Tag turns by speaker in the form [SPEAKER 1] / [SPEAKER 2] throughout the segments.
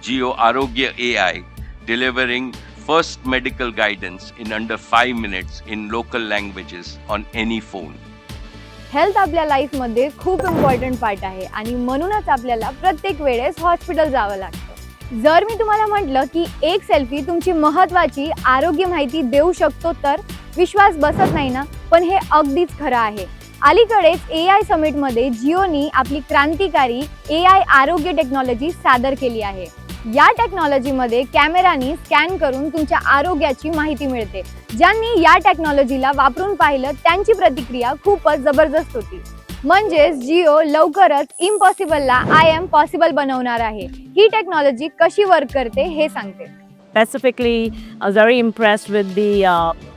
[SPEAKER 1] Geo Arogya AI, delivering first medical guidance in under 5 minutes in local languages on any phone.
[SPEAKER 2] Health आपल्या लाईफमध्ये खूप important part आहे आणि म्हणूनच आपल्याला प्रत्येक वेळेस हॉस्पिटल जावं लागतं. जर मी तुम्हाला म्हटलं की एक सेल्फी तुमची महत्त्वाची आरोग्य माहिती देऊ शकतो तर विश्वास बसत नाही ना, पण हे अगदीच खरं आहे. अलीकडेच AI समिटमध्ये जिओनी आपली क्रांतिकारी AI आरोग्य टेक्नॉलॉजी सादर केली आहे. या टेक्नॉलॉजीमध्ये कॅमेरानी स्कॅन करून तुमच्या आरोग्याची माहिती मिळते. ज्यांनी या टेक्नॉलॉजीला वापरून पाहिलं त्यांची प्रतिक्रिया खूपच जबरदस्त होती. म्हणजेच जिओ लवकरच इम्पॉसिबलला आय एम पॉसिबल बनवणार आहे. ही टेक्नॉलॉजी कशी वर्क करते हे सांगते.
[SPEAKER 3] Specifically, I was very impressed with the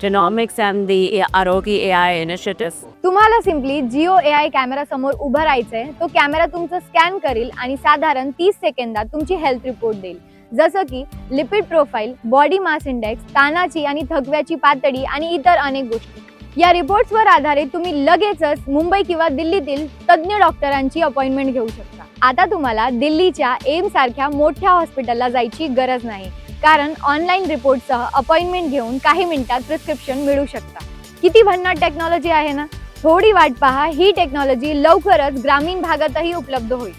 [SPEAKER 3] genomics and the Arogya AI initiatives.
[SPEAKER 2] तुम्हाला सिम्पली जिओ AI कॅमेरा समोर उभं राहायचंय. तो कॅमेरा तुमचं स्कॅन करेल आणि साधारण 30 सेकंदात तुमची हेल्थ रिपोर्ट देईल. जसं की lipid profile, body mass index, ताणाची आणि थकव्याची पातळी आणि इतर अनेक गोष्टी. या रिपोर्ट्सवर आधारित तुम्ही लगेचच मुंबई किंवा दिल्लीतील तज्ज्ञ डॉक्टरांची अपॉइंटमेंट घेऊ शकता. आता तुम्हाला दिल्लीच्या एम्स सारख्या मोठ्या हॉस्पिटलला जायची गरज नाही, कारण ऑनलाईन रिपोर्टसह अपॉइंटमेंट घेऊन काही मिनिटात प्रिस्क्रिप्शन मिळू शकता. किती भन्नाट टेक्नॉलॉजी आहे ना. थोडी वाट पहा, ही टेक्नॉलॉजी लवकरच ग्रामीण भागातही उपलब्ध होईल.